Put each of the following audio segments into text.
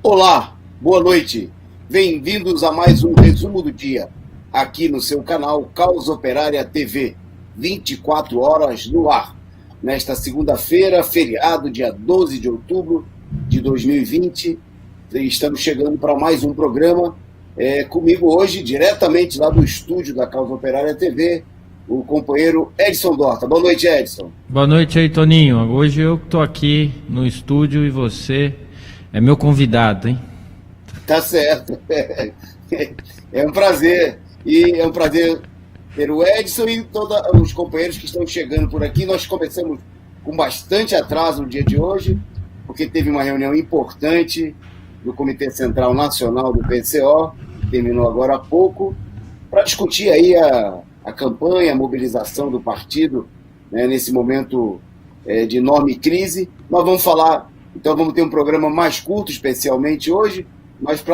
Olá, boa noite. Bem-vindos a mais um resumo do dia, aqui no seu canal Causa Operária TV, 24 horas no ar. Nesta segunda-feira, feriado, dia 12 de outubro de 2020, estamos chegando para mais um programa. Comigo hoje, diretamente lá do estúdio da Causa Operária TV, o companheiro Edson Dorta. Boa noite, Edson. Boa noite aí, Toninho. Hoje eu estou aqui no estúdio e você é meu convidado, hein? Tá certo. É um prazer. E é um prazer ter o Edson e todos os companheiros que estão chegando por aqui. Nós começamos com bastante atraso no dia de hoje, porque teve uma reunião importante do Comitê Central Nacional do PCO, que terminou agora há pouco, para discutir aí a campanha, a mobilização do partido, né, nesse momento de enorme crise. Nós vamos falar, então vamos ter um programa mais curto, especialmente hoje, mas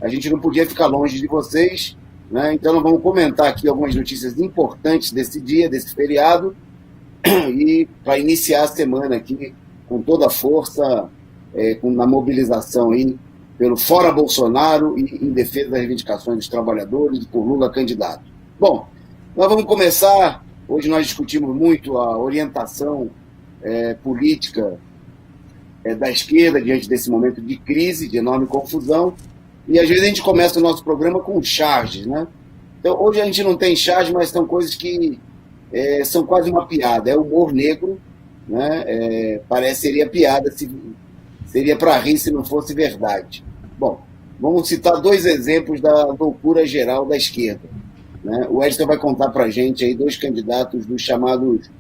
a gente não podia ficar longe de vocês, né? Então nós vamos comentar aqui algumas notícias importantes desse dia, desse feriado, e para iniciar a semana aqui com toda a força, na mobilização aí pelo Fora Bolsonaro e em defesa das reivindicações dos trabalhadores e por Lula candidato. Bom, nós vamos começar. Hoje nós discutimos muito a orientação política da esquerda diante desse momento de crise, de enorme confusão, e às vezes a gente começa o nosso programa com charges, né? Então hoje a gente não tem charge, mas são coisas que são quase uma piada, é humor negro, né? Parece seria piada, seria para rir se não fosse verdade. Bom, vamos citar dois exemplos da loucura geral da esquerda, né? O Edson vai contar para a gente aí dois candidatos dos chamados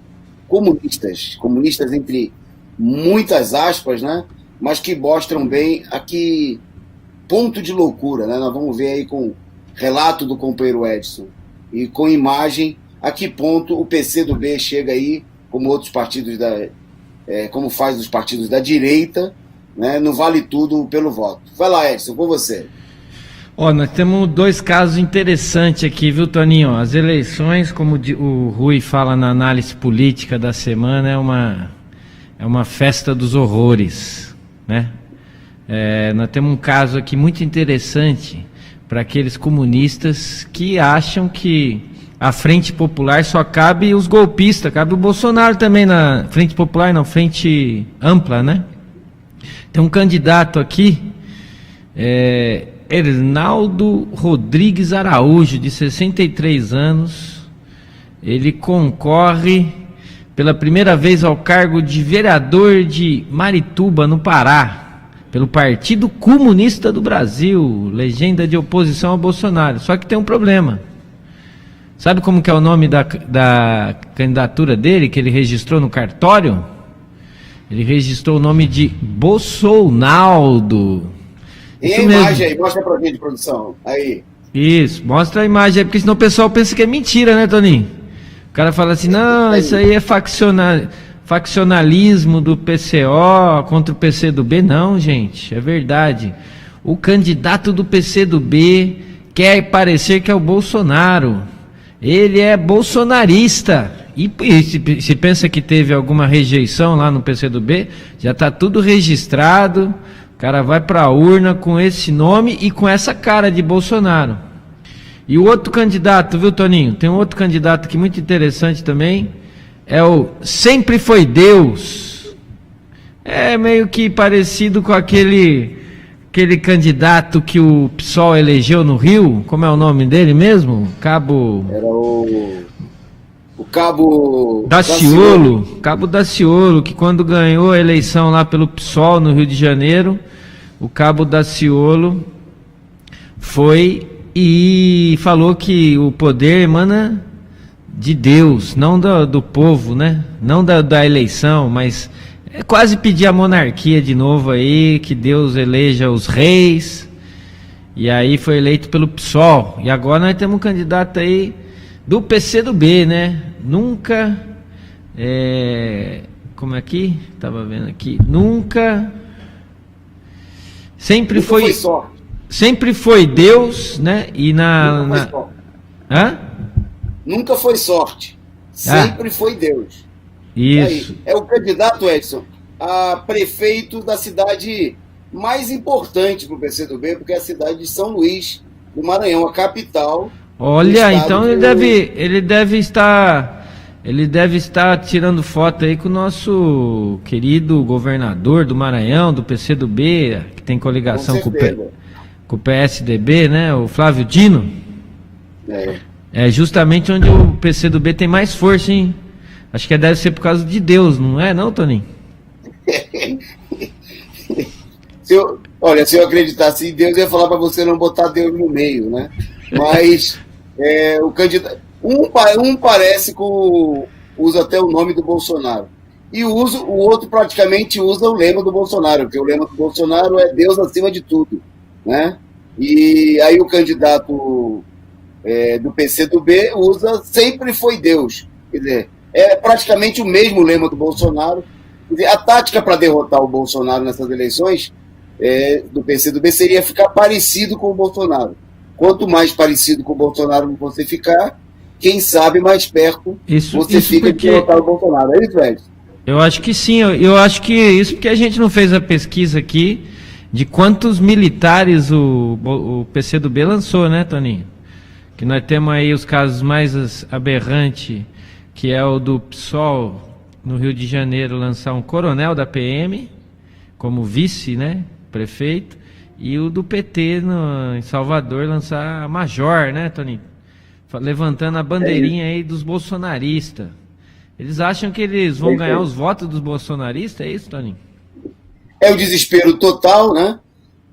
comunistas entre muitas aspas, né? Mas que mostram bem a que ponto de loucura, né? Nós vamos ver aí com relato do companheiro Edson e com imagem a que ponto o PCdoB chega aí, como outros partidos como faz os partidos da direita, né? No vale tudo pelo voto. Vai lá, Edson, com você. Nós temos dois casos interessantes aqui, viu, Toninho? As eleições, como o Rui fala na análise política da semana, é uma festa dos horrores, né? Nós temos um caso aqui muito interessante para aqueles comunistas que acham que a Frente Popular só cabe os golpistas, cabe o Bolsonaro também na Frente Popular, na Frente Ampla, né? Tem um candidato aqui, Hernaldo Rodrigues Araújo, de 63 anos, ele concorre pela primeira vez ao cargo de vereador de Marituba, no Pará, pelo Partido Comunista do Brasil, legenda de oposição ao Bolsonaro. Só que tem um problema. Sabe como que é o nome da candidatura dele, que ele registrou no cartório? Ele registrou o nome de Bolsonaldo. E a imagem aí, mostra pra gente, produção. Aí. Isso, mostra a imagem aí, porque senão o pessoal pensa que é mentira, né, Toninho? O cara fala assim, não, isso aí é faccionalismo do PCO contra o PCdoB. Não, gente, é verdade. O candidato do PCdoB quer parecer que é o Bolsonaro. Ele é bolsonarista. E se pensa que teve alguma rejeição lá no PCdoB, já está tudo registrado. O cara vai para a urna com esse nome e com essa cara de Bolsonaro. E o outro candidato, viu, Toninho? Tem um outro candidato aqui muito interessante também. É o Sempre Foi Deus. É meio que parecido com aquele candidato que o PSOL elegeu no Rio. Como é o nome dele mesmo? Cabo... Era o Cabo Daciolo. Cabo Daciolo, que quando ganhou a eleição lá pelo PSOL no Rio de Janeiro, o Cabo Daciolo foi e falou que o poder emana de Deus, não do povo, né? Não da eleição, mas é quase pedir a monarquia de novo aí, que Deus eleja os reis, e aí foi eleito pelo PSOL. E agora nós temos um candidato aí do PCdoB, né? Nunca, como é aqui? Estava vendo aqui, sempre foi sorte. Sempre foi Deus, né? E Hã? Nunca foi sorte. Sempre foi Deus. Isso. É o candidato, Edson, a prefeito da cidade mais importante para o PCdoB, porque é a cidade de São Luís do Maranhão, a capital. Olha, então ele deve estar tirando foto aí com o nosso querido governador do Maranhão, do PCdoB, que tem coligação com o PSDB, né? O Flávio Dino. É justamente onde o PCdoB tem mais força, hein? Acho que deve ser por causa de Deus, não é não, Toninho? Se eu acreditasse em Deus, eu ia falar para você não botar Deus no meio, né? Mas o candidato... Um parece usa até o nome do Bolsonaro. E o outro praticamente usa o lema do Bolsonaro, porque o lema do Bolsonaro é Deus acima de tudo, né? E aí o candidato do PCdoB sempre foi Deus. Quer dizer, é praticamente o mesmo lema do Bolsonaro. Quer dizer, a tática para derrotar o Bolsonaro nessas eleições do PCdoB seria ficar parecido com o Bolsonaro. Quanto mais parecido com o Bolsonaro você ficar, quem sabe mais perto você fica de derrotar o Bolsonaro. É isso, Edson? Eu acho que sim, eu acho que isso porque a gente não fez a pesquisa aqui de quantos militares o PCdoB lançou, né, Toninho? Que nós temos aí os casos mais aberrantes, que é o do PSOL no Rio de Janeiro lançar um coronel da PM como vice, né, prefeito, e o do PT em Salvador lançar major, né, Toninho? Levantando a bandeirinha aí dos bolsonaristas. Eles acham que eles vão ganhar os votos dos bolsonaristas, é isso, Toninho? É o desespero total, né?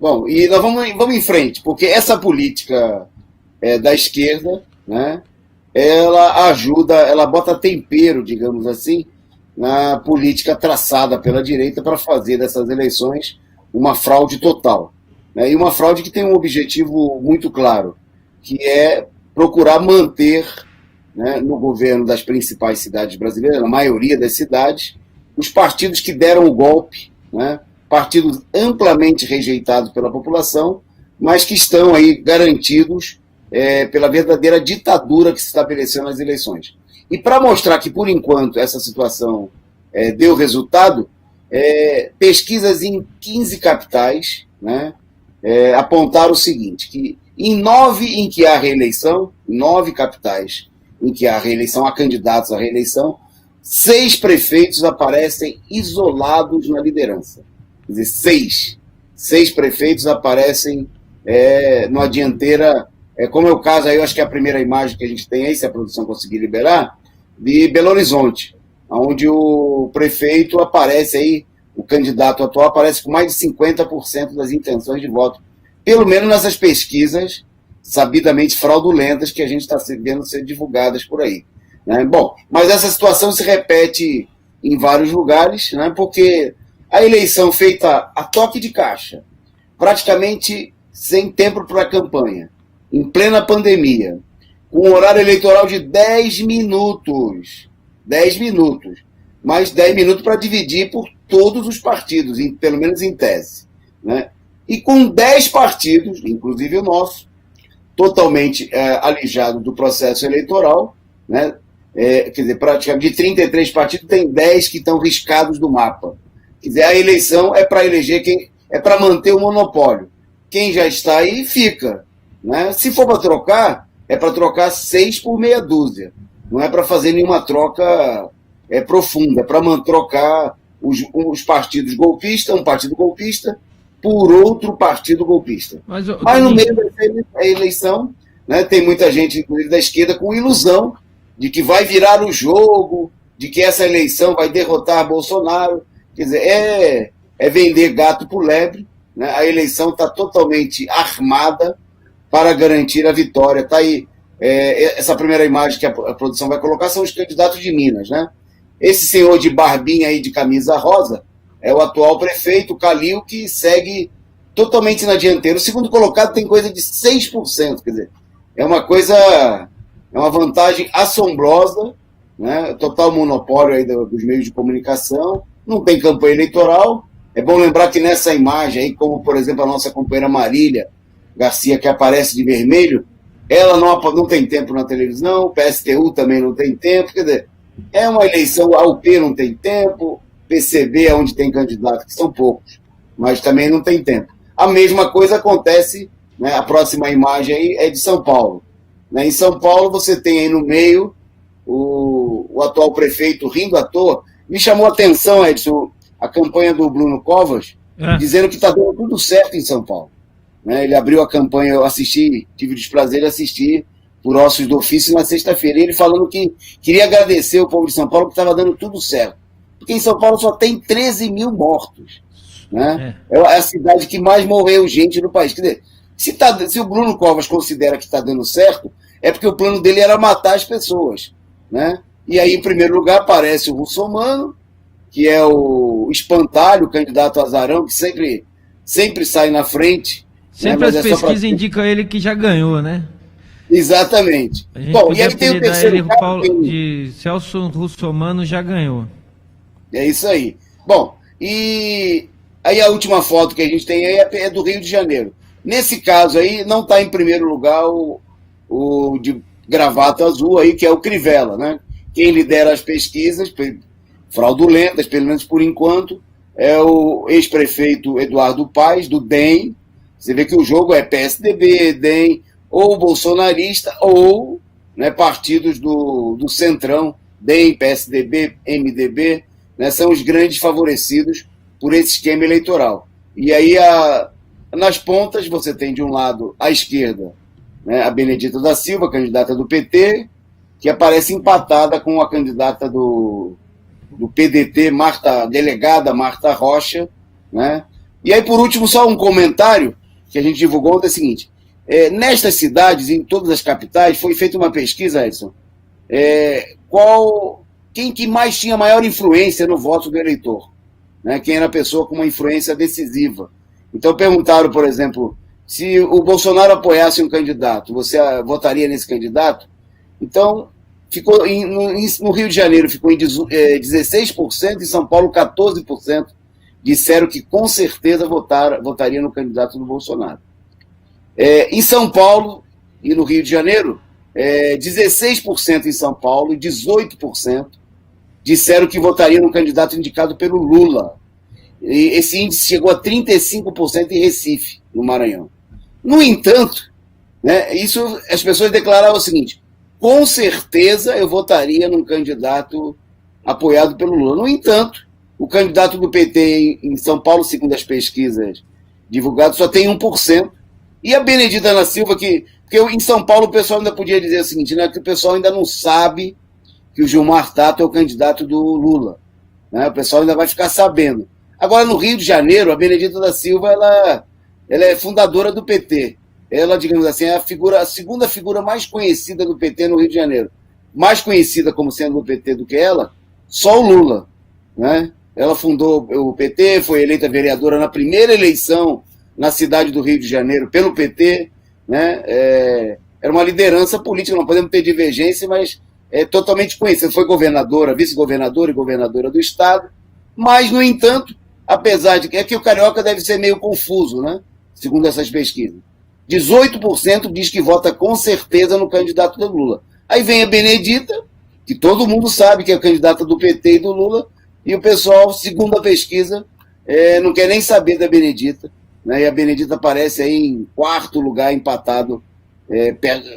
Bom, e nós vamos em frente, porque essa política da esquerda, né, ela ajuda, ela bota tempero, digamos assim, na política traçada pela direita para fazer dessas eleições uma fraude total, né? E uma fraude que tem um objetivo muito claro, que é procurar manter, né, no governo das principais cidades brasileiras, na maioria das cidades, os partidos que deram o golpe, né, partidos amplamente rejeitados pela população, mas que estão aí garantidos pela verdadeira ditadura que se estabeleceu nas eleições. E para mostrar que, por enquanto, essa situação deu resultado, pesquisas em 15 capitais, né, apontaram o seguinte, que em 9 em que há reeleição, 9 capitais em que há reeleição, há candidatos à reeleição, 6 prefeitos aparecem isolados na liderança. Quer dizer, 6 prefeitos aparecem numa dianteira, como é o caso aí, eu acho que é a primeira imagem que a gente tem aí, se a produção conseguir liberar, de Belo Horizonte, onde o prefeito aparece aí, o candidato atual aparece com mais de 50% das intenções de voto, pelo menos nessas pesquisas sabidamente fraudulentas que a gente está vendo ser divulgadas por aí, né? Bom, mas essa situação se repete em vários lugares, né? Porque a eleição feita a toque de caixa, praticamente sem tempo para a campanha, em plena pandemia, com um horário eleitoral de 10 minutos, mas 10 minutos para dividir por todos os partidos, pelo menos em tese, né? E com 10 partidos, inclusive o nosso, totalmente alijado do processo eleitoral, né? Quer dizer, praticamente de 33 partidos, tem 10 que estão riscados do mapa. Quer dizer, a eleição é para eleger é para manter o monopólio. Quem já está aí, fica, né? Se for para trocar, é para trocar 6 por meia dúzia. Não é para fazer nenhuma troca profunda, é para trocar os partidos golpistas, um partido golpista, por outro partido golpista. Mas no meio da eleição, né, tem muita gente, inclusive da esquerda, com ilusão de que vai virar o jogo, de que essa eleição vai derrotar Bolsonaro. Quer dizer, é vender gato por lebre, né? A eleição está totalmente armada para garantir a vitória. Está aí, essa primeira imagem que a produção vai colocar são os candidatos de Minas, né? Esse senhor de barbinha aí, de camisa rosa, é o atual prefeito, Calil, que segue totalmente na dianteira. O segundo colocado tem coisa de 6%, quer dizer, é uma vantagem assombrosa, né? Total monopólio aí dos meios de comunicação, não tem campanha eleitoral. É bom lembrar que nessa imagem aí, como por exemplo a nossa companheira Marília Garcia, que aparece de vermelho, ela não tem tempo na televisão, o PSTU também não tem tempo, quer dizer, é uma eleição, a UP não tem tempo, PCB é onde tem candidato, que são poucos, mas também não tem tempo. A mesma coisa acontece, né, a próxima imagem aí é de São Paulo. Né? Em São Paulo você tem aí no meio o atual prefeito rindo à toa. Me chamou a atenção, Edson, a campanha do Bruno Covas, dizendo que está dando tudo certo em São Paulo. Né? Ele abriu a campanha, eu assisti, tive o desprazer de assistir por ossos do ofício na sexta-feira, ele falando que queria agradecer o povo de São Paulo que estava dando tudo certo. Porque em São Paulo só tem 13 mil mortos. Né? É a cidade que mais morreu gente no país. Quer dizer, se o Bruno Covas considera que está dando certo, é porque o plano dele era matar as pessoas. Né? E aí, em primeiro lugar, aparece o Russomano, que é o espantalho, o candidato azarão, que sempre sai na frente. Sempre, né? As pesquisas indicam ele que já ganhou, né? Exatamente. Bom, e aí tem o terceiro caso, de Celso Russomano já ganhou. É isso aí. Bom, e aí a última foto que a gente tem aí é do Rio de Janeiro. Nesse caso aí, não está em primeiro lugar o de gravata azul aí, que é o Crivella, né? Quem lidera as pesquisas, fraudulentas, pelo menos por enquanto, é o ex-prefeito Eduardo Paes, do DEM. Você vê que o jogo é PSDB, DEM, ou bolsonarista, ou, né, partidos do Centrão, DEM, PSDB, MDB, né, são os grandes favorecidos por esse esquema eleitoral. E aí, nas pontas, você tem, de um lado, à esquerda, né, a Benedita da Silva, candidata do PT, que aparece empatada com a candidata do PDT, delegada Marta Rocha. Né? E aí, por último, só um comentário que a gente divulgou ontem, é o seguinte: nestas cidades, em todas as capitais, foi feita uma pesquisa, Edson, quem que mais tinha maior influência no voto do eleitor, né? Quem era a pessoa com uma influência decisiva. Então perguntaram, por exemplo, se o Bolsonaro apoiasse um candidato, você votaria nesse candidato? Então, ficou no Rio de Janeiro ficou em 16%, em São Paulo 14% disseram que com certeza votaria no candidato do Bolsonaro. Em São Paulo e no Rio de Janeiro, 16% em São Paulo e 18% disseram que votariam no candidato indicado pelo Lula. E esse índice chegou a 35% em Recife, no Maranhão. No entanto, né, isso as pessoas declaravam o seguinte: com certeza eu votaria num candidato apoiado pelo Lula. No entanto, o candidato do PT em São Paulo, segundo as pesquisas divulgadas, só tem 1%. E a Benedita da Silva, porque em São Paulo o pessoal ainda podia dizer o seguinte, né, que o pessoal ainda não sabe que o Gilmar Tato é o candidato do Lula. Né, o pessoal ainda vai ficar sabendo. Agora, no Rio de Janeiro, a Benedita da Silva ela é fundadora do PT. Ela, digamos assim, é a segunda figura mais conhecida do PT no Rio de Janeiro. Mais conhecida como sendo do PT do que ela, só o Lula. Né? Ela fundou o PT, foi eleita vereadora na primeira eleição na cidade do Rio de Janeiro pelo PT. Né? Era uma liderança política, não podemos ter divergência, mas é totalmente conhecida. Foi governadora, vice-governadora e governadora do estado. Mas, no entanto, apesar de que o carioca deve ser meio confuso, né? Segundo essas pesquisas. 18% diz que vota com certeza no candidato do Lula. Aí vem a Benedita, que todo mundo sabe que é a candidata do PT e do Lula, e o pessoal, segundo a pesquisa, não quer nem saber da Benedita. Né? E a Benedita aparece aí em quarto lugar, empatado,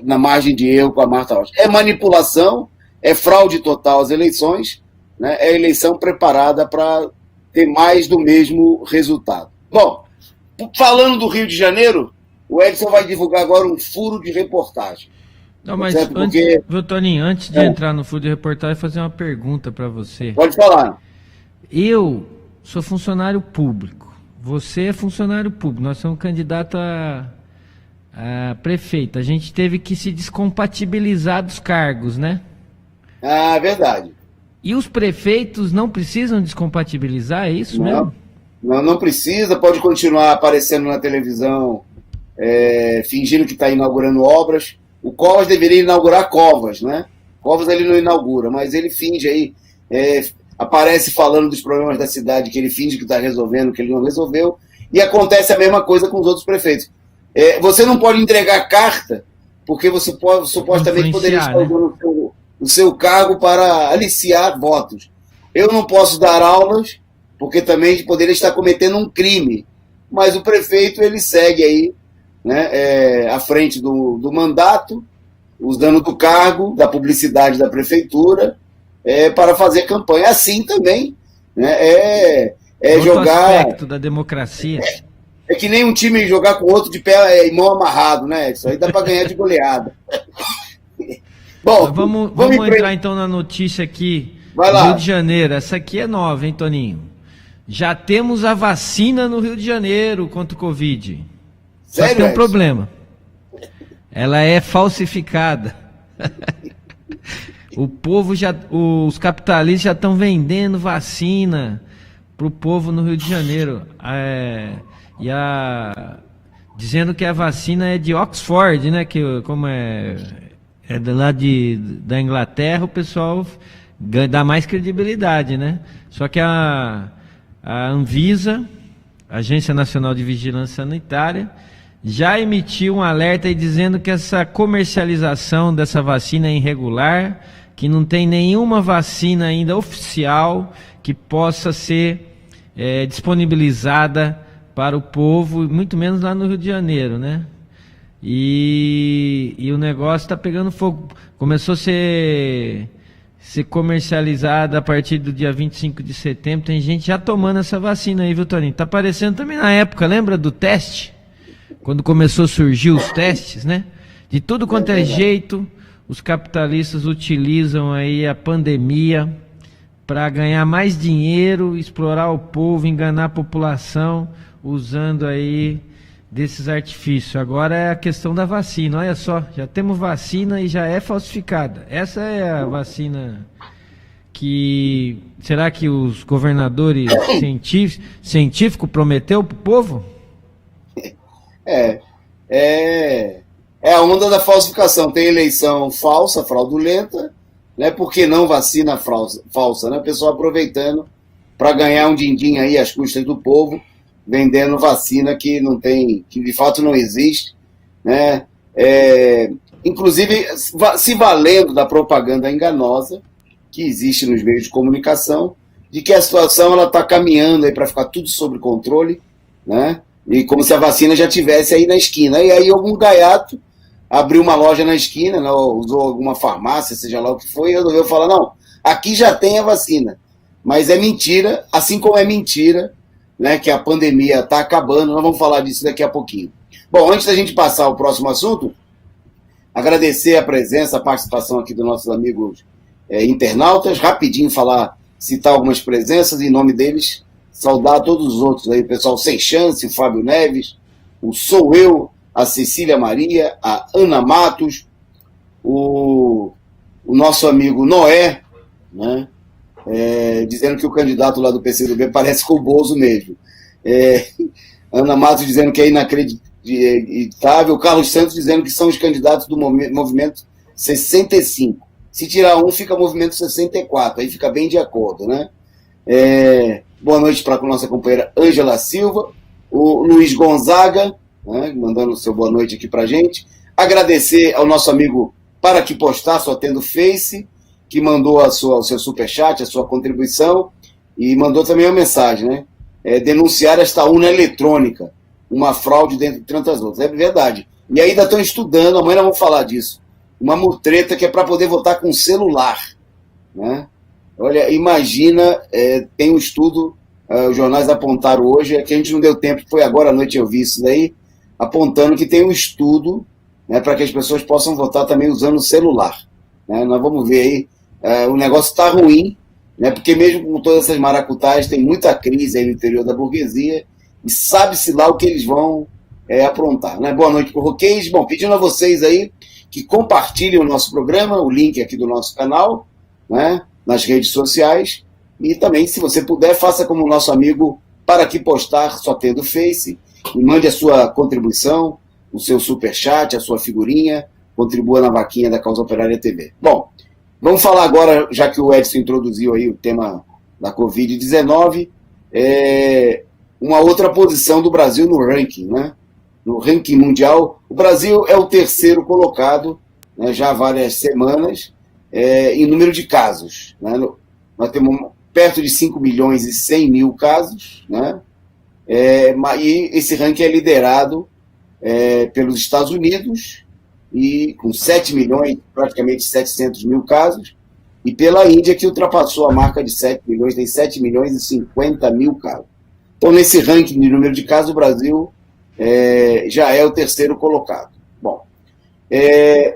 na margem de erro com a Marta Rocha. É manipulação, é fraude total às eleições, né? É eleição preparada para ter mais do mesmo resultado. Bom, falando do Rio de Janeiro, o Edson vai divulgar agora um furo de reportagem. Não, mas antes, viu, Toninho, antes de entrar no furo de reportagem, fazer uma pergunta para você. Pode falar. Eu sou funcionário público, você é funcionário público, nós somos candidatos a prefeito. A gente teve que se descompatibilizar dos cargos, né? Ah, verdade. E os prefeitos não precisam descompatibilizar, é isso mesmo? Não precisa, pode continuar aparecendo na televisão, fingindo que está inaugurando obras. O Covas deveria inaugurar Covas, né? Covas ele não inaugura, mas ele finge aí, aparece falando dos problemas da cidade, que ele finge que está resolvendo, que ele não resolveu, e acontece a mesma coisa com os outros prefeitos. Você não pode entregar carta, porque você supostamente poderia estar usando o seu cargo para aliciar votos. Eu não posso dar aulas, porque também poderia estar cometendo um crime. Mas o prefeito, ele segue aí, né, à frente do mandato, usando do cargo, da publicidade da prefeitura, para fazer campanha. Assim também, né, Outro jogar... aspecto da democracia. É que nem um time jogar com o outro de pé e mão amarrado, né? Isso aí dá para ganhar de goleada. Bom, vamos entrar então na notícia aqui. Vai lá. Rio de Janeiro. Essa aqui é nova, hein, Toninho? Já temos a vacina no Rio de Janeiro contra o Covid. Só que tem um problema. Ela é falsificada. Os capitalistas já estão vendendo vacina para o povo no Rio de Janeiro. Dizendo que a vacina é de Oxford, né? Que como é lá da Inglaterra, o pessoal dá mais credibilidade, né? Só que a Anvisa, Agência Nacional de Vigilância Sanitária, já emitiu um alerta aí dizendo que essa comercialização dessa vacina é irregular, que não tem nenhuma vacina ainda oficial que possa ser disponibilizada para o povo, muito menos lá no Rio de Janeiro, né? E o negócio está pegando fogo. Começou a ser comercializada a partir do dia 25 de setembro. Tem gente já tomando essa vacina aí, viu, Toninho? Tá aparecendo também na época, lembra do teste? Quando começou a surgir os testes, né? De tudo quanto é jeito, os capitalistas utilizam aí a pandemia para ganhar mais dinheiro, explorar o povo, enganar a população, usando aí desses artifícios. Agora é a questão da vacina. Olha só, já temos vacina e já é falsificada. Essa é a vacina que... Será que os governadores científicos prometeu para o povo? É a onda da falsificação. Tem eleição falsa, fraudulenta, né? Por que não vacina falsa, né? O pessoal aproveitando para ganhar um din-din aí às custas do povo, vendendo vacina que não tem, que de fato não existe, né? Inclusive se valendo da propaganda enganosa que existe nos meios de comunicação, de que a situação ela está caminhando aí para ficar tudo sob controle, né? E como se a vacina já tivesse aí na esquina. E aí algum gaiato abriu uma loja na esquina, né, usou alguma farmácia, seja lá o que foi, e resolveu falar, não, aqui já tem a vacina. Mas é mentira, assim como é mentira, né, que a pandemia está acabando. Nós vamos falar disso daqui a pouquinho. Bom, antes da gente passar ao próximo assunto, agradecer a presença, a participação aqui dos nossos amigos internautas, rapidinho citar algumas presenças, em nome deles, saudar todos os outros aí, o pessoal Sem Chance, o Fábio Neves, o Sou Eu, a Cecília Maria, a Ana Matos, o nosso amigo Noé, né? Dizendo que o candidato lá do PCdoB parece com o Bozo mesmo. Ana Matos dizendo que é inacreditável, o Carlos Santos dizendo que são os candidatos do movimento 65. Se tirar um, fica movimento 64, aí fica bem de acordo, né? Boa noite para a nossa companheira Ângela Silva, o Luiz Gonzaga, né, mandando o seu boa noite aqui para a gente. Agradecer ao nosso amigo Para Que Postar, só tendo Face, que mandou o seu superchat, a sua contribuição, e mandou também uma mensagem, né? Denunciar esta urna eletrônica, uma fraude dentre tantas outras. É verdade. E ainda estão estudando, amanhã nós vamos falar disso, uma mutreta que é para poder votar com celular, né? Olha, imagina, tem um estudo, os jornais apontaram hoje, que a gente não deu tempo, foi agora à noite eu vi isso daí, apontando que tem um estudo, né, para que as pessoas possam votar também usando o celular, né? Nós vamos ver aí, o negócio está ruim, né, porque mesmo com todas essas maracutaias, tem muita crise aí no interior da burguesia, e sabe-se lá o que eles vão aprontar, né? Boa noite para o Roquês. Bom, pedindo a vocês aí que compartilhem o nosso programa, o link aqui do nosso canal, né, nas redes sociais, e também, se você puder, faça como o nosso amigo Para Que Postar, só tendo Face, e mande a sua contribuição, o seu superchat, a sua figurinha, contribua na vaquinha da Causa Operária TV. Bom, vamos falar agora, já que o Edson introduziu aí o tema da Covid-19, uma outra posição do Brasil no ranking, né? No ranking mundial. O Brasil é o terceiro colocado, né, já há várias semanas, em número de casos, né? Nós temos perto de 5 milhões e 100 mil casos, né? E esse ranking é liderado pelos Estados Unidos, e com 7 milhões, praticamente 700 mil casos, e pela Índia, que ultrapassou a marca de 7 milhões, tem 7 milhões e 50 mil casos. Então, nesse ranking de número de casos, o Brasil já é o terceiro colocado. Bom,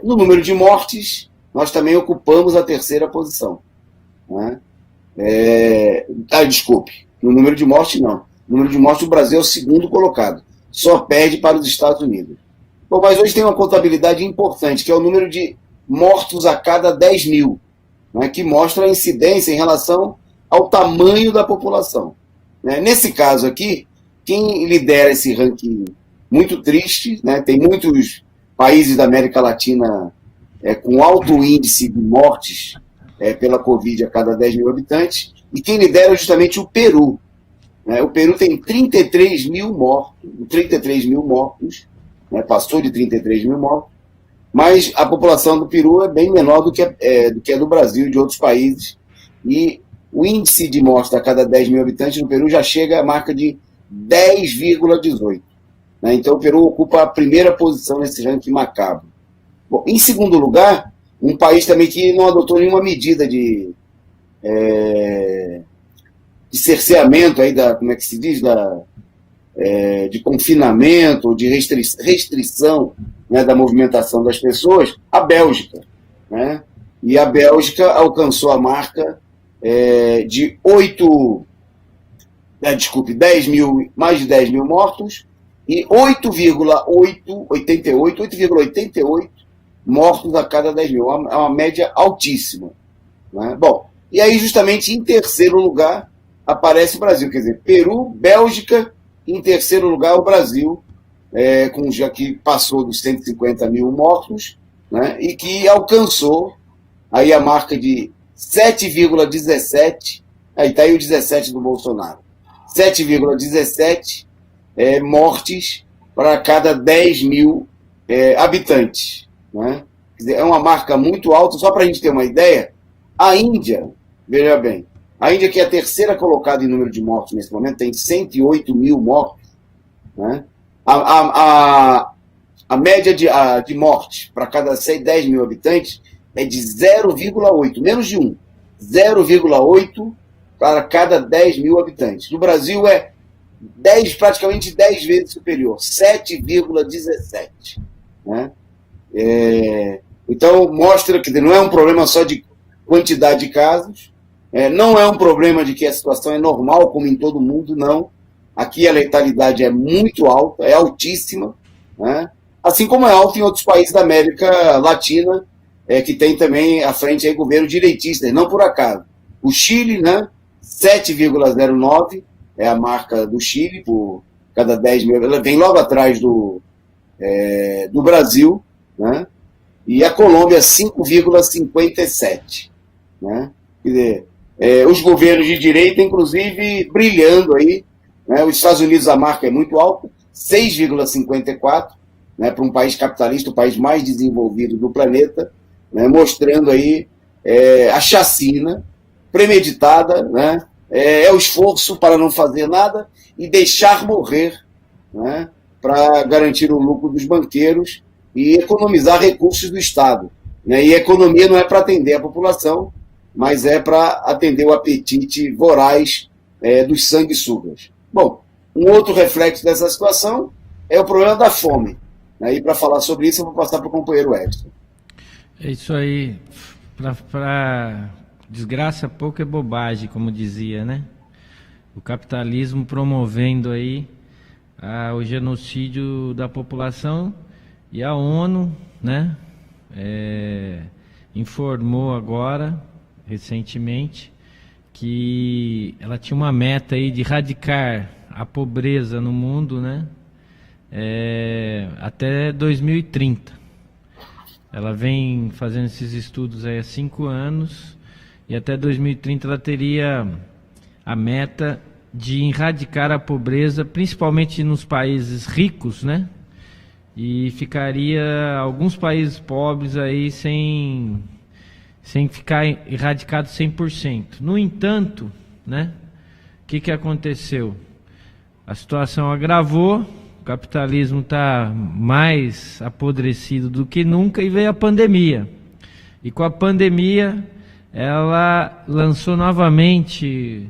no número de mortes, nós também ocupamos a terceira posição, né? Desculpe, no número de mortes, não. No número de mortes, o Brasil é o segundo colocado, só perde para os Estados Unidos. Bom, mas hoje tem uma contabilidade importante, que é o número de mortos a cada 10 mil, né, que mostra a incidência em relação ao tamanho da população. Nesse caso aqui, quem lidera esse ranking muito triste, né, tem muitos países da América Latina com alto índice de mortes pela Covid a cada 10 mil habitantes, e quem lidera é justamente o Peru. O Peru tem 33 mil mortos, né, passou de 33 mil mortos, mas a população do Peru é bem menor do que a do Brasil e de outros países, e o índice de mortes a cada 10 mil habitantes no Peru já chega à marca de 10,18. Né? Então o Peru ocupa a primeira posição nesse ranking macabro. Bom, em segundo lugar, um país também que não adotou nenhuma medida de cerceamento, aí como é que se diz, de confinamento, de restrição, né, da movimentação das pessoas, a Bélgica. Né? E a Bélgica alcançou a marca de 10 mil, mais de 10 mil mortos e 8,88 mortos a cada 10 mil. É uma média altíssima. Né? Bom, e aí justamente em terceiro lugar aparece o Brasil, quer dizer, Peru, Bélgica, em terceiro lugar o Brasil, já que passou dos 150 mil mortos, né, e que alcançou aí a marca de 7,17, aí está aí o 17 do Bolsonaro, 7,17 mortes para cada 10 mil habitantes. Né? Quer dizer, é uma marca muito alta. Só para a gente ter uma ideia, a Índia, veja bem, a Índia, que é a terceira colocada em número de mortos nesse momento, tem 108 mil mortos. Né? A média de mortes para cada 10 mil habitantes é de 0,8, menos de 1. 0,8 para cada 10 mil habitantes. No Brasil é praticamente 10 vezes superior, 7,17. Né? Então, mostra que não é um problema só de quantidade de casos, não é um problema de que a situação é normal, como em todo mundo, não. Aqui a letalidade é muito alta, é altíssima, né? Assim como é alta em outros países da América Latina, que tem também à frente aí governo direitista, não por acaso. O Chile, né, 7,09 é a marca do Chile por cada 10 mil, ela vem logo atrás do Brasil, né? E a Colômbia 5,57. Né? Quer dizer, os governos de direita, inclusive, brilhando aí, né? Os Estados Unidos, a marca é muito alta, 6,54, né, para um país capitalista, o país mais desenvolvido do planeta, né, mostrando aí a chacina premeditada, né, o esforço para não fazer nada e deixar morrer, né, para garantir o lucro dos banqueiros e economizar recursos do Estado. Né, e a economia não é para atender a população, mas é para atender o apetite voraz dos sanguessugas. Bom, um outro reflexo dessa situação é o problema da fome. E para falar sobre isso, eu vou passar para o companheiro Edson. É isso aí. Para desgraça pouco é bobagem, como dizia, né? O capitalismo promovendo aí o genocídio da população, e a ONU, né, informou agora, recentemente, que ela tinha uma meta aí de erradicar a pobreza no mundo, né, até 2030. Ela vem fazendo esses estudos aí há 5 anos, e até 2030 ela teria a meta de erradicar a pobreza, principalmente nos países ricos, né? E ficaria alguns países pobres aí sem ficar erradicado 100%. No entanto, né? O que aconteceu? A situação agravou, o capitalismo está mais apodrecido do que nunca e veio a pandemia. E com a pandemia, ela lançou novamente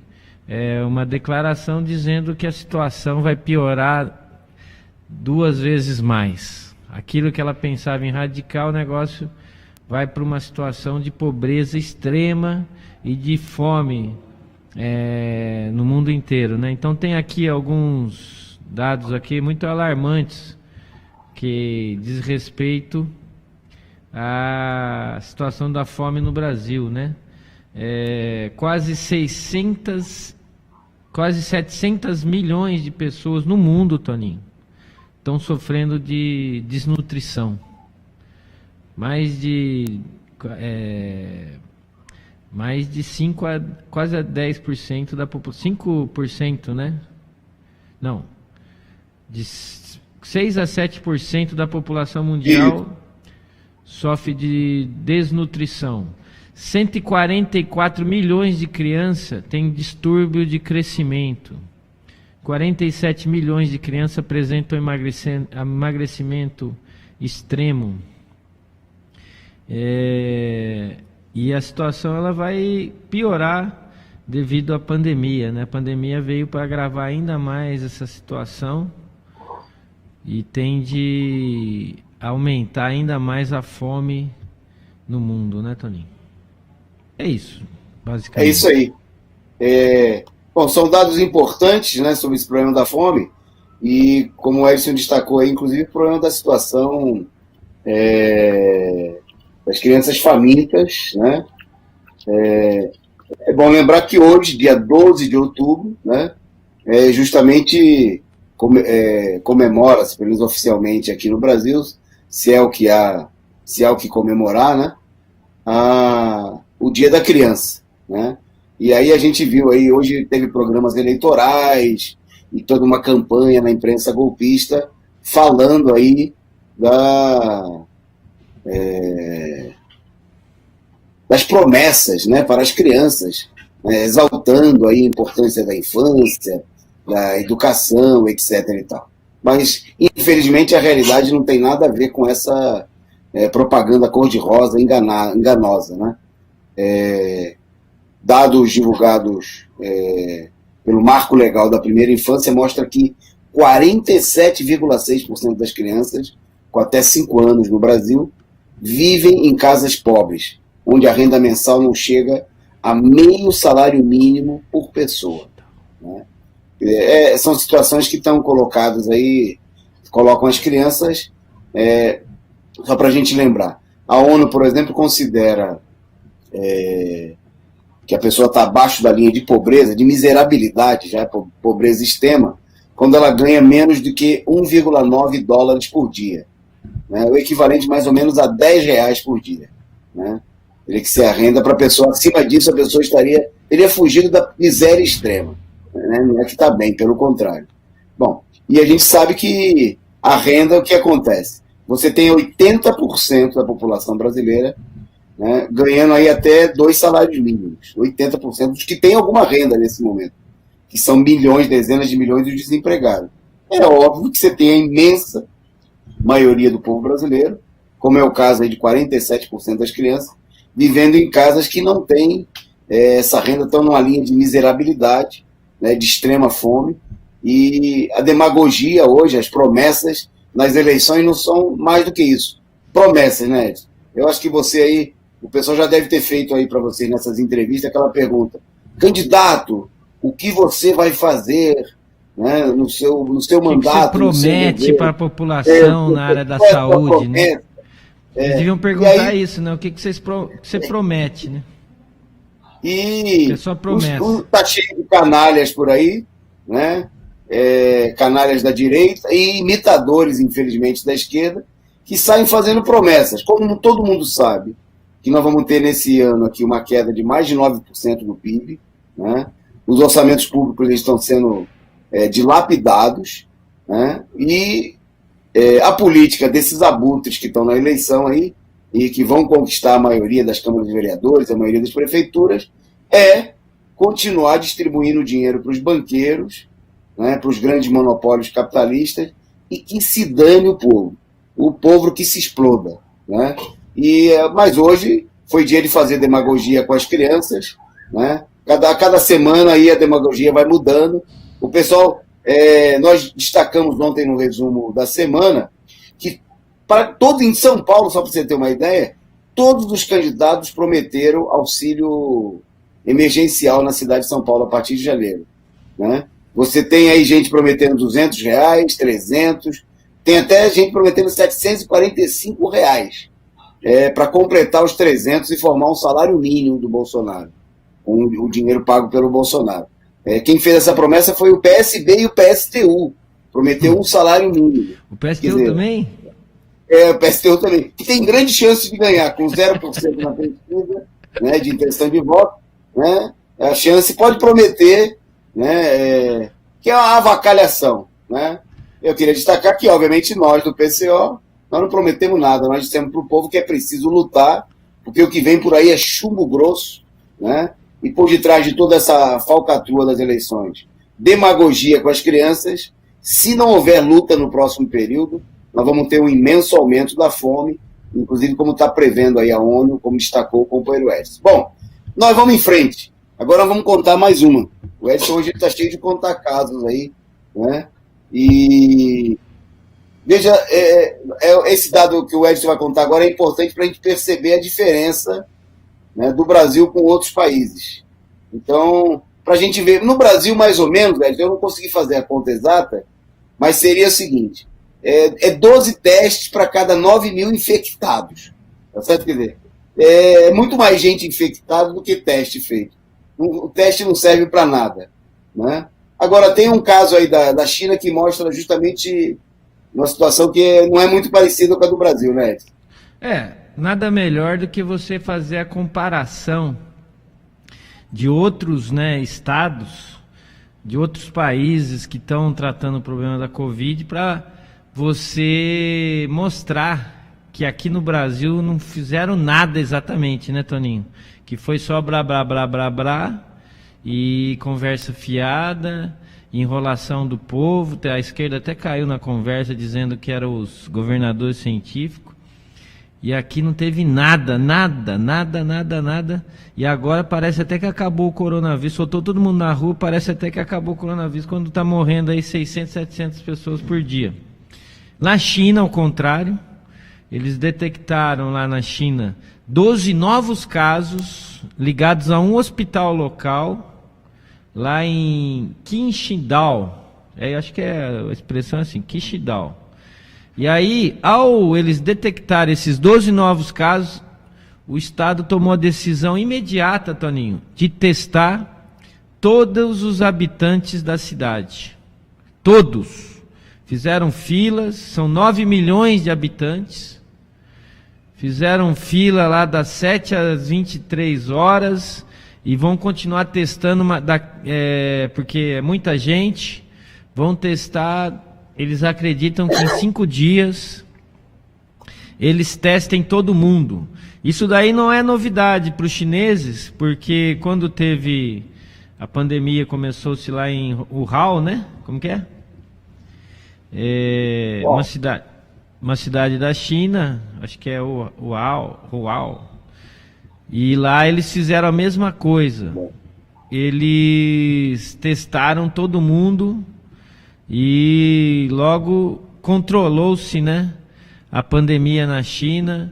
uma declaração dizendo que a situação vai piorar 2 vezes mais. Aquilo que ela pensava em erradicar, o negócio vai para uma situação de pobreza extrema e de fome no mundo inteiro, né? Então tem aqui alguns dados aqui muito alarmantes que diz respeito à situação da fome no Brasil, né? Quase 700 milhões de pessoas no mundo, Toninho, estão sofrendo de desnutrição. Mais de 5 a quase a 10% da população, 5%, né? Não. De 6 a 7% da população mundial sofre de desnutrição. 144 milhões de crianças têm distúrbio de crescimento. 47 milhões de crianças apresentam emagrecimento extremo. E a situação ela vai piorar devido à pandemia, né? A pandemia veio para agravar ainda mais essa situação e tende a aumentar ainda mais a fome no mundo, né, Toninho? É isso, basicamente. É isso aí. Bom, são dados importantes, né, sobre esse problema da fome e, como o Edson destacou aí, inclusive, o problema da situação das crianças famintas, né? É bom lembrar que hoje, dia 12 de outubro, né, justamente comemora-se, pelo menos oficialmente aqui no Brasil, se é o que comemorar, né, o Dia da Criança, né? E aí a gente viu aí, hoje teve programas eleitorais e toda uma campanha na imprensa golpista falando aí das promessas, né, para as crianças, né, exaltando aí a importância da infância, da educação, etc. e tal. Mas, infelizmente, a realidade não tem nada a ver com essa propaganda cor-de-rosa enganosa, né? Dados divulgados pelo Marco Legal da Primeira Infância mostra que 47,6% das crianças com até 5 anos no Brasil vivem em casas pobres, onde a renda mensal não chega a meio salário mínimo por pessoa, né? São situações que estão colocadas aí, colocam as crianças, só para a gente lembrar, a ONU, por exemplo, considera que a pessoa está abaixo da linha de pobreza, de miserabilidade, já pobreza extrema, quando ela ganha menos do que 1,9 dólares por dia, né? O equivalente mais ou menos a R$10 por dia, né? Teria que ser a renda para a pessoa, acima disso a pessoa teria fugido da miséria extrema, né? Não é que está bem, pelo contrário. Bom, e a gente sabe que a renda, o que acontece? Você tem 80% da população brasileira, né, ganhando aí até 2 salários mínimos, 80% dos que têm alguma renda nesse momento, que são milhões, dezenas de milhões de desempregados. É óbvio que você tem a imensa maioria do povo brasileiro, como é o caso aí de 47% das crianças, vivendo em casas que não têm essa renda, estão numa linha de miserabilidade, né, de extrema fome, e a demagogia hoje, as promessas nas eleições não são mais do que isso. Promessas, né, Edson? Eu acho que você aí, o pessoal já deve ter feito aí para você nessas entrevistas aquela pergunta: candidato, o que você vai fazer, né, no seu mandato? O que você promete para a população na área da saúde, né? Eles deviam perguntar aí, isso, né? O que você promete, né? E é só promessa. Tá cheio de canalhas por aí, né? Canalhas da direita e imitadores, infelizmente, da esquerda, que saem fazendo promessas. Como todo mundo sabe que nós vamos ter nesse ano aqui uma queda de mais de 9% do PIB, né? Os orçamentos públicos eles estão sendo dilapidados, né? E a política desses abutres que estão na eleição aí e que vão conquistar a maioria das câmaras de vereadores, a maioria das prefeituras, continuar distribuindo dinheiro para os banqueiros, né, para os grandes monopólios capitalistas, e que se dane o povo que se exploda. Né? Mas hoje foi dia de fazer demagogia com as crianças, né? Cada semana aí a demagogia vai mudando. O pessoal, nós destacamos ontem no resumo da semana, que em São Paulo, só para você ter uma ideia, todos os candidatos prometeram auxílio emergencial na cidade de São Paulo a partir de janeiro. Né? Você tem aí gente prometendo R$200, 300, tem até gente prometendo R$745 para completar os 300 e formar um salário mínimo do Bolsonaro, com o dinheiro pago pelo Bolsonaro. Quem fez essa promessa foi o PSB e o PSTU, prometeu um salário mínimo. O PSTU também? O PSTU também, que tem grande chance de ganhar, com 0% na pesquisa, né, de intenção de voto, né, a chance pode prometer, né, que é uma avacalhação. Né? Eu queria destacar que, obviamente, nós do PCO, nós não prometemos nada, nós dissemos para o povo que é preciso lutar, porque o que vem por aí é chumbo grosso, né? E por detrás de toda essa falcatrua das eleições, demagogia com as crianças. Se não houver luta no próximo período, nós vamos ter um imenso aumento da fome, inclusive como está prevendo aí a ONU, como destacou o companheiro Edson. Bom, nós vamos em frente. Agora vamos contar mais uma. O Edson hoje está cheio de contar casos aí, né? E veja, esse dado que o Edson vai contar agora é importante para a gente perceber a diferença, né, do Brasil com outros países. Então, para a gente ver, no Brasil mais ou menos, Edson, eu não consegui fazer a conta exata, mas seria o seguinte, 12 testes para cada 9 mil infectados. Tá certo? Quer dizer, é muito mais gente infectada do que teste feito. O teste não serve para nada. Né? Agora, tem um caso aí da China que mostra justamente uma situação que não é muito parecida com a do Brasil, né, Edson? Nada melhor do que você fazer a comparação de outros, né, estados, de outros países que estão tratando o problema da Covid, para você mostrar que aqui no Brasil não fizeram nada exatamente, né, Toninho? Que foi só blá, blá, blá, blá, blá, e conversa fiada, enrolação do povo. A esquerda até caiu na conversa dizendo que eram os governadores científicos. E aqui não teve nada. E agora parece até que acabou o coronavírus. Soltou todo mundo na rua, parece até que acabou o coronavírus, quando está morrendo aí 600, 700 pessoas por dia. Na China, ao contrário, eles detectaram lá na China 12 novos casos ligados a um hospital local, lá em Qinghai. Acho que a expressão é assim, Qinghai. E aí, ao eles detectarem esses 12 novos casos, o Estado tomou a decisão imediata, Toninho, de testar todos os habitantes da cidade. Todos. Fizeram filas, são 9 milhões de habitantes. Fizeram fila lá das 7 às 23 horas e vão continuar testando, porque é muita gente. Vão testar. Eles acreditam que em 5 dias eles testem todo mundo. Isso daí não é novidade para os chineses, porque quando teve a pandemia, começou-se lá em Wuhan, né? Como que é? Uma cidade da China, acho que é Wuhan. E lá eles fizeram a mesma coisa. Eles testaram todo mundo. E logo controlou-se, né, a pandemia na China,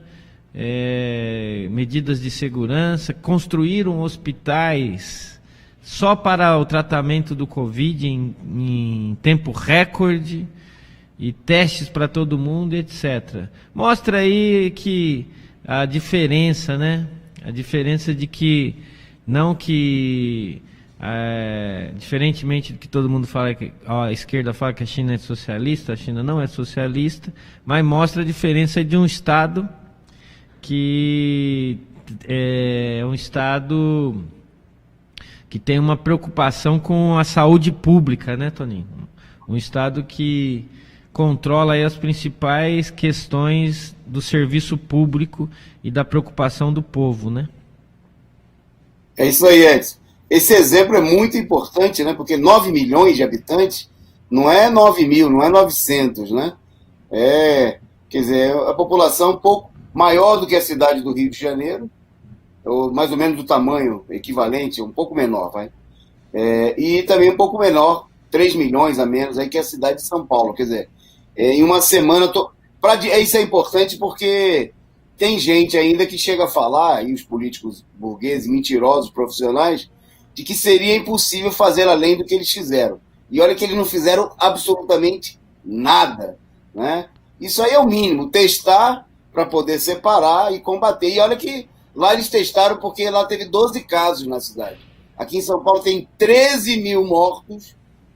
medidas de segurança, construíram hospitais só para o tratamento do Covid em tempo recorde, e testes para todo mundo, etc. Mostra aí que a diferença, né, a diferença de que, não que... diferentemente do que todo mundo fala, que a esquerda fala que a China é socialista, a China não é socialista, mas mostra a diferença de um Estado que é um Estado que tem uma preocupação com a saúde pública, né, Toninho? Um Estado que controla aí as principais questões do serviço público e da preocupação do povo, né? É isso aí, Edson. esse exemplo é muito importante, né? Porque 9 milhões de habitantes não é 9 mil, não é 900, né? Quer dizer, a população um pouco maior do que a cidade do Rio de Janeiro, ou mais ou menos do tamanho equivalente, um pouco menor, vai. E também um pouco menor, 3 milhões a menos aí que a cidade de São Paulo. Quer dizer, em uma semana... Isso é importante porque tem gente ainda que chega a falar, e os políticos burgueses, mentirosos, profissionais, de que seria impossível fazer além do que eles fizeram. E olha que eles não fizeram absolutamente nada, né? Isso aí é o mínimo, testar para poder separar e combater. E olha que lá eles testaram porque lá teve 12 casos na cidade. Aqui em São Paulo tem 13 mil mortos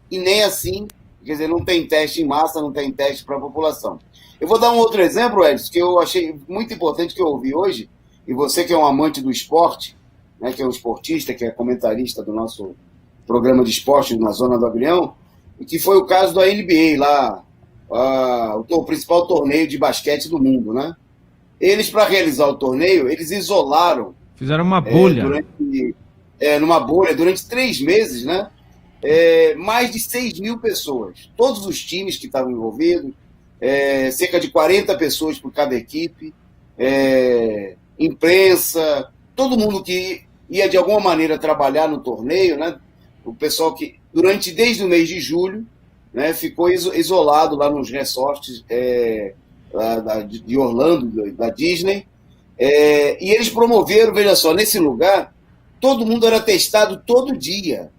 e nem assim, quer dizer, não tem teste em massa, não tem teste para a população. Eu vou dar um outro exemplo, Edson, que eu achei muito importante, que eu ouvi hoje, e você que é um amante do esporte, né, que é um esportista, que é comentarista do nosso programa de esporte na Zona do Agrião, e que foi o caso da NBA lá, o principal torneio de basquete do mundo, né? Eles, para realizar o torneio, eles isolaram... Fizeram uma bolha. Numa bolha, durante 3 meses, né? Mais de 6 mil pessoas. Todos os times que estavam envolvidos, cerca de 40 pessoas por cada equipe, imprensa, todo mundo que ia de alguma maneira trabalhar no torneio, né? O pessoal que, desde o mês de julho, né, ficou isolado lá nos resorts de Orlando, da Disney, e eles promoveram, veja só, nesse lugar, todo mundo era testado todo dia,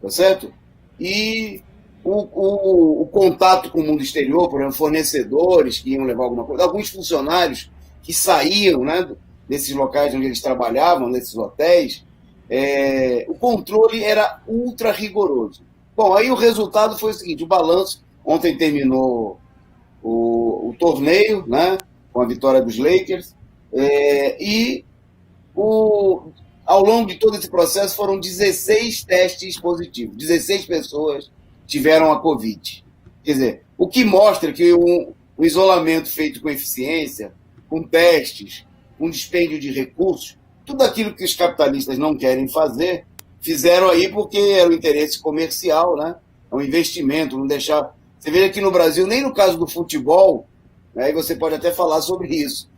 tá certo? E o contato com o mundo exterior, por exemplo, fornecedores que iam levar alguma coisa, alguns funcionários que saíam, né, desses locais onde eles trabalhavam, nesses hotéis, o controle era ultra rigoroso. Bom, aí o resultado foi o seguinte, o balanço, ontem terminou o torneio, né, com a vitória dos Lakers, e ao longo de todo esse processo foram 16 testes positivos, 16 pessoas tiveram a Covid. Quer dizer, o que mostra que o isolamento feito com eficiência, com testes, com dispêndio de recursos, tudo aquilo que os capitalistas não querem fazer, fizeram aí porque era o interesse comercial, né? É um investimento, não deixar... Você vê aqui no Brasil, nem no caso do futebol, né, e você pode até falar sobre isso,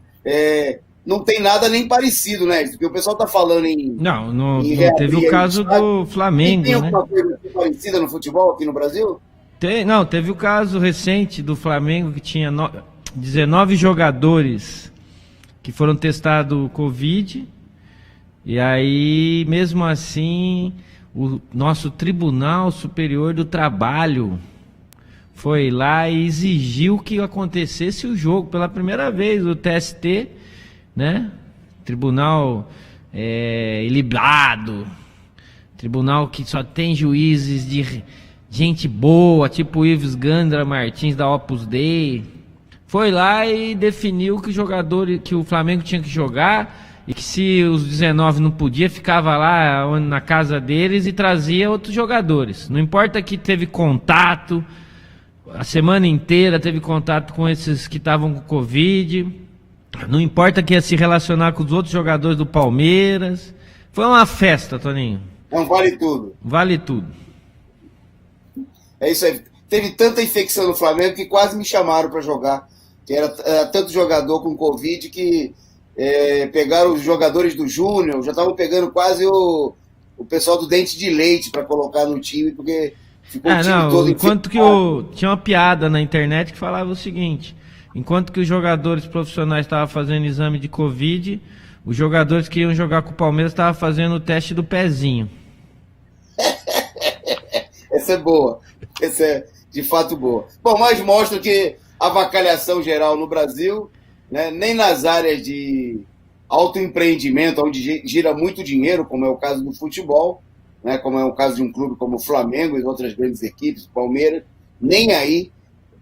não tem nada nem parecido, né? Porque o pessoal está falando em... Não teve o caso do Flamengo, tem né? alguma coisa parecida no futebol aqui no Brasil? Teve o caso recente do Flamengo que tinha 19 jogadores que foram testados Covid, e aí, mesmo assim, o nosso Tribunal Superior do Trabalho foi lá e exigiu que acontecesse o jogo pela primeira vez, o TST, né? Tribunal ilibado, tribunal que só tem juízes de gente boa, tipo o Ives Gandra Martins da Opus Dei, foi lá e definiu que o Flamengo tinha que jogar e que se os 19 não podia, ficava lá na casa deles e trazia outros jogadores. Não importa que teve contato, a semana inteira teve contato com esses que estavam com Covid, não importa que ia se relacionar com os outros jogadores do Palmeiras. Foi uma festa, Toninho. Não, vale tudo. Vale tudo. É isso aí. Teve tanta infecção no Flamengo que quase me chamaram para jogar. Que era tanto jogador com Covid que pegaram os jogadores do Júnior, já estavam pegando quase o pessoal do dente de leite para colocar no time, porque ficou o time todo enquanto que tinha uma piada na internet que falava o seguinte: enquanto que os jogadores profissionais estavam fazendo exame de Covid, os jogadores que iam jogar com o Palmeiras estavam fazendo o teste do pezinho. Essa é boa. Essa é de fato boa. Bom, mas mostra que a avacalhação geral no Brasil, né, nem nas áreas de autoempreendimento, onde gira muito dinheiro, como é o caso do futebol, né, como é o caso de um clube como o Flamengo e outras grandes equipes, o Palmeiras, nem aí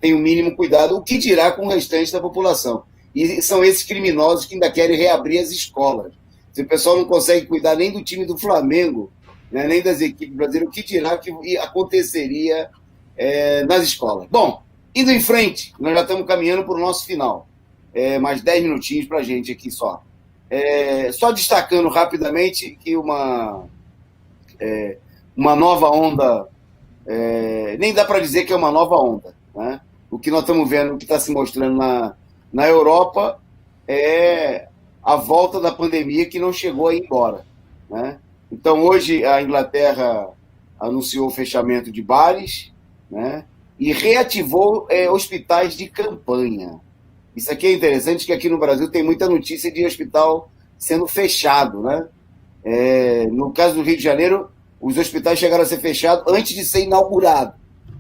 tem o mínimo cuidado, o que dirá com o restante da população. E são esses criminosos que ainda querem reabrir as escolas. Se o pessoal não consegue cuidar nem do time do Flamengo, né, nem das equipes brasileiras, o que dirá que aconteceria nas escolas. Bom, indo em frente, nós já estamos caminhando para o nosso final. Mais 10 minutinhos para a gente aqui só. Só destacando rapidamente que uma nova onda, nem dá para dizer que é uma nova onda, né? O que nós estamos vendo, o que está se mostrando na Europa é a volta da pandemia que não chegou a ir embora, né? Então, hoje, a Inglaterra anunciou o fechamento de bares, né? E reativou hospitais de campanha. Isso aqui é interessante, que aqui no Brasil tem muita notícia de hospital sendo fechado, né? No caso do Rio de Janeiro, os hospitais chegaram a ser fechados antes de ser inaugurado.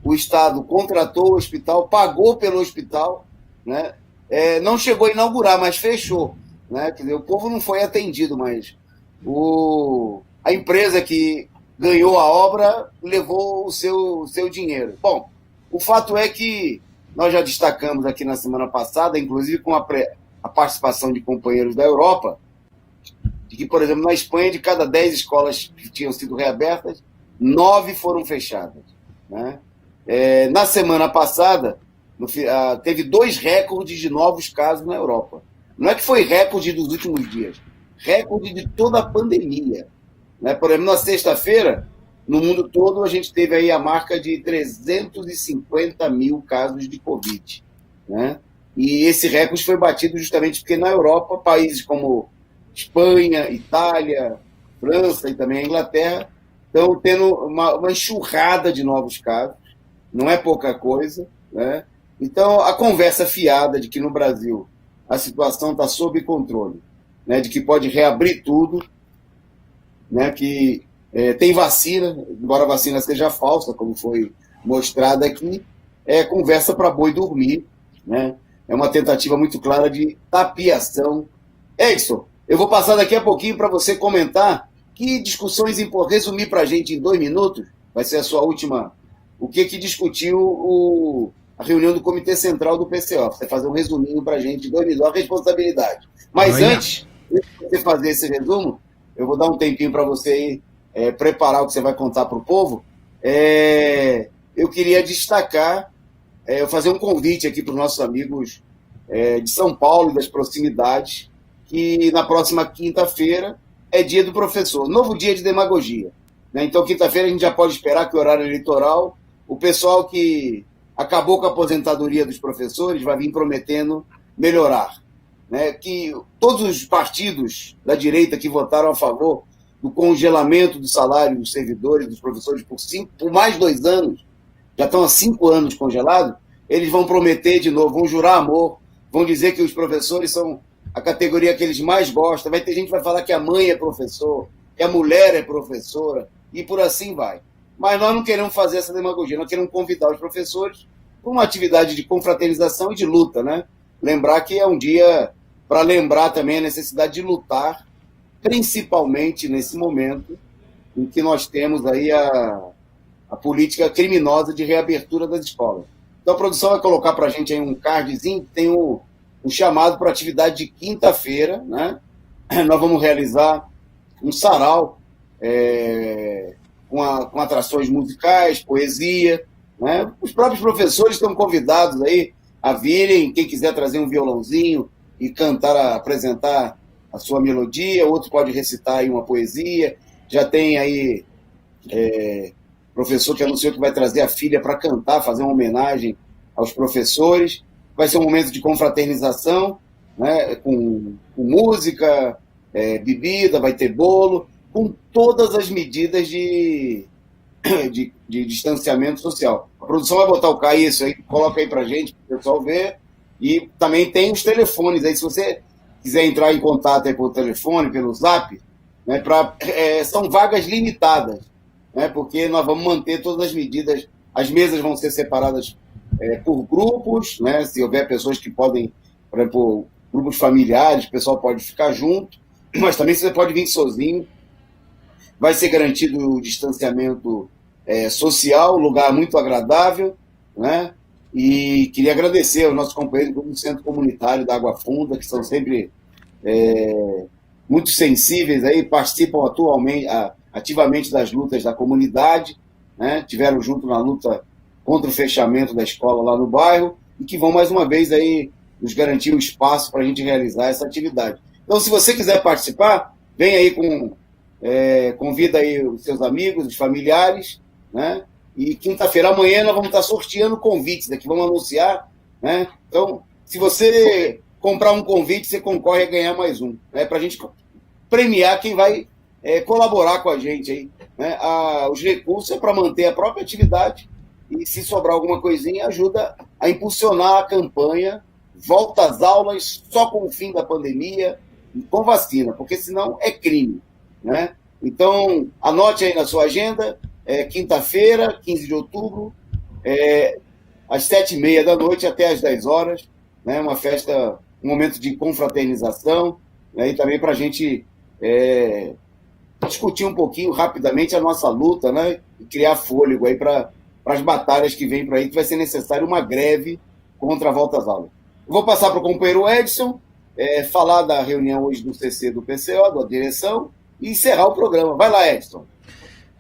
O Estado contratou o hospital, pagou pelo hospital, né? Não chegou a inaugurar, mas fechou, né? Quer dizer, o povo não foi atendido, mas a empresa que ganhou a obra levou o seu dinheiro. Bom, o fato é que nós já destacamos aqui na semana passada, inclusive com a participação de companheiros da Europa, de que, por exemplo, na Espanha, de cada 10 escolas que tinham sido reabertas, 9 foram fechadas, né? Na semana passada, teve 2 recordes de novos casos na Europa. Não é que foi recorde dos últimos dias, recorde de toda a pandemia, né? Por exemplo, na sexta-feira, no mundo todo, a gente teve aí a marca de 350 mil casos de Covid, né? E esse recorde foi batido justamente porque na Europa, países como Espanha, Itália, França e também a Inglaterra estão tendo uma enxurrada de novos casos, não é pouca coisa, né? Então, a conversa fiada de que no Brasil a situação está sob controle, né? De que pode reabrir tudo, né? Que tem vacina, embora a vacina seja falsa, como foi mostrado aqui, é conversa para boi dormir, né? É uma tentativa muito clara de tapiação. Edson, eu vou passar daqui a pouquinho para você comentar que discussões resumir para a gente em 2 minutos, vai ser a sua última, o que discutiu a reunião do Comitê Central do PCO. Você fazer um resuminho para a gente, 2 minutos, a responsabilidade. Mas antes de você fazer esse resumo, eu vou dar um tempinho para você aí, preparar o que você vai contar para o povo. Eu queria destacar, fazer um convite aqui para os nossos amigos de São Paulo e das proximidades, que na próxima quinta-feira é dia do professor, novo dia de demagogia, né? Então, quinta-feira a gente já pode esperar que o horário eleitoral, o pessoal que acabou com a aposentadoria dos professores vai vir prometendo melhorar, né? Que todos os partidos da direita que votaram a favor do congelamento do salário dos servidores, dos professores, por mais 2 anos, já estão há 5 anos congelados, eles vão prometer de novo, vão jurar amor, vão dizer que os professores são a categoria que eles mais gostam. Vai ter gente que vai falar que a mãe é professor, que a mulher é professora, e por assim vai. Mas nós não queremos fazer essa demagogia, nós queremos convidar os professores para uma atividade de confraternização e de luta, né? Lembrar que é um dia para lembrar também a necessidade de lutar, principalmente nesse momento em que nós temos aí a política criminosa de reabertura das escolas. Então a produção vai colocar para a gente aí um cardzinho que tem um chamado para atividade de quinta-feira, né? Nós vamos realizar um sarau com atrações musicais, poesia, né? Os próprios professores estão convidados aí a virem, quem quiser trazer um violãozinho e cantar, apresentar a sua melodia, outro pode recitar aí uma poesia. Já tem aí professor que anunciou que vai trazer a filha para cantar, fazer uma homenagem aos professores. Vai ser um momento de confraternização, né, com música, bebida, vai ter bolo, com todas as medidas de distanciamento social. A produção vai botar o Caio, isso aí, coloca aí para a gente, para o pessoal ver. E também tem os telefones aí, se você quiser entrar em contato aí pelo telefone, pelo Zap, né, são vagas limitadas, né, porque nós vamos manter todas as medidas, as mesas vão ser separadas por grupos, né? Se houver pessoas que podem, por exemplo, grupos familiares, o pessoal pode ficar junto, mas também você pode vir sozinho. Vai ser garantido o distanciamento social, lugar muito agradável, né? E queria agradecer aos nossos companheiros do Centro Comunitário da Água Funda, que são sempre muito sensíveis, aí, participam ativamente das lutas da comunidade, né? Tiveram junto na luta contra o fechamento da escola lá no bairro, e que vão mais uma vez aí nos garantir um espaço para a gente realizar essa atividade. Então, se você quiser participar, vem aí convida aí os seus amigos, os familiares, né? E quinta-feira, amanhã, nós vamos estar sorteando convites aqui, vamos anunciar, né? Então, se você comprar um convite, você concorre a ganhar mais um, né? Para a gente premiar quem vai colaborar com a gente aí, né? Os recursos é para manter a própria atividade e, se sobrar alguma coisinha, ajuda a impulsionar a campanha Volta às Aulas só com o fim da pandemia e com vacina, porque senão é crime, né? Então, anote aí na sua agenda, quinta-feira, 15 de outubro, às 7h30 da noite até às 10 horas, né? Uma festa, um momento de confraternização, né? E também para a gente discutir um pouquinho rapidamente a nossa luta, né? E criar fôlego aí para as batalhas que vêm por aí, que vai ser necessário uma greve contra a volta às aulas. Eu vou passar para o companheiro Edson, falar da reunião hoje do CC do PCO, da direção, e encerrar o programa. Vai lá, Edson.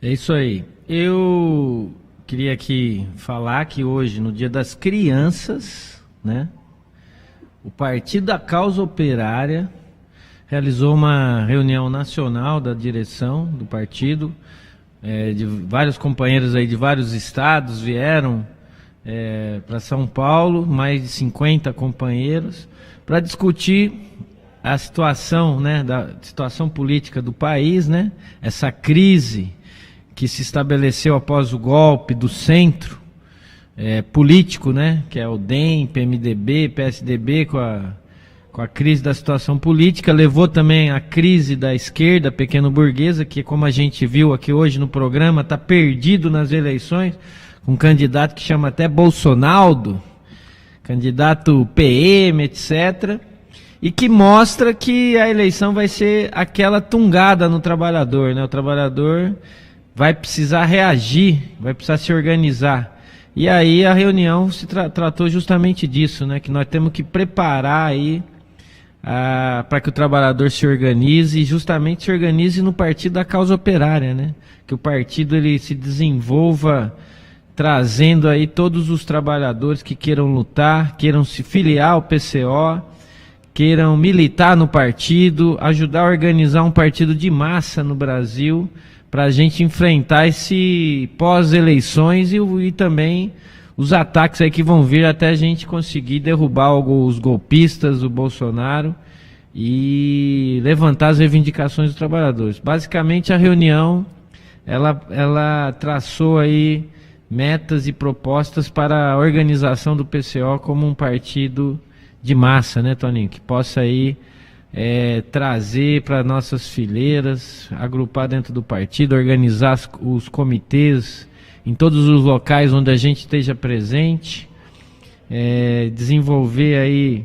É isso aí. Eu queria aqui falar que hoje, no Dia das Crianças, né, o Partido da Causa Operária realizou uma reunião nacional da direção do partido, de vários companheiros aí de vários estados vieram para São Paulo, mais de 50 companheiros, para discutir a situação, né, da situação política do país, né, essa crise que se estabeleceu após o golpe do centro político, né, que é o DEM, PMDB, PSDB, com a crise da situação política, levou também a crise da esquerda pequeno-burguesa, que, como a gente viu aqui hoje no programa, está perdido nas eleições, com um candidato que chama até Bolsonaro, candidato PM, etc., e que mostra que a eleição vai ser aquela tungada no trabalhador, né? O trabalhador vai precisar reagir, vai precisar se organizar. E aí a reunião se tratou justamente disso, né? Que nós temos que preparar aí para que o trabalhador se organize, e justamente se organize no Partido da Causa Operária, né? Que o partido ele se desenvolva trazendo aí todos os trabalhadores que queiram lutar, queiram se filiar ao PCO, queiram militar no partido, ajudar a organizar um partido de massa no Brasil, para a gente enfrentar esse pós-eleições e também os ataques aí que vão vir até a gente conseguir derrubar os golpistas, o Bolsonaro, e levantar as reivindicações dos trabalhadores. Basicamente a reunião, ela traçou aí metas e propostas para a organização do PCO como um partido de massa, né, Toninho? Que possa aí trazer para nossas fileiras, agrupar dentro do partido, organizar os comitês em todos os locais onde a gente esteja presente, desenvolver aí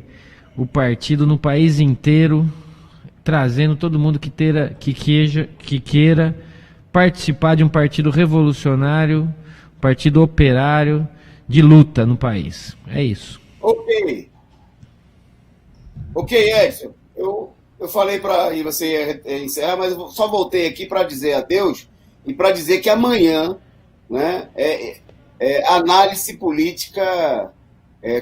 o partido no país inteiro, trazendo todo mundo que queira participar de um partido revolucionário, partido operário de luta no país. É isso. Ok, Edson. Eu falei para você encerrar, mas eu só voltei aqui para dizer adeus e para dizer que amanhã, né, análise política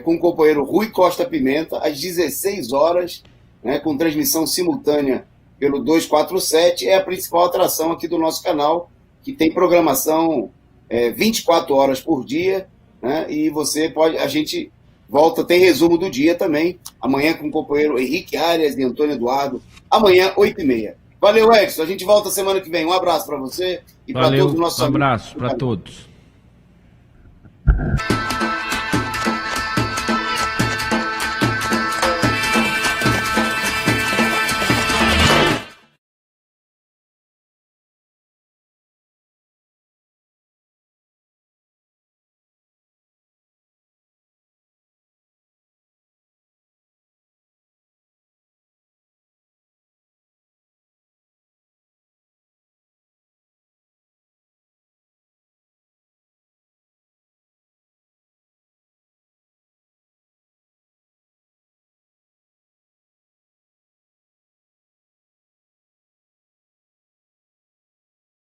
com o companheiro Rui Costa Pimenta, às 16 horas, né, com transmissão simultânea pelo 247, é a principal atração aqui do nosso canal, que tem programação 24 horas por dia, né, e a gente volta, tem resumo do dia também, amanhã com o companheiro Henrique Arias e Antônio Eduardo, amanhã 8h30. Valeu, Edson, a gente volta semana que vem. Um abraço para você e para todos os nossos amigos. Um abraço para todos.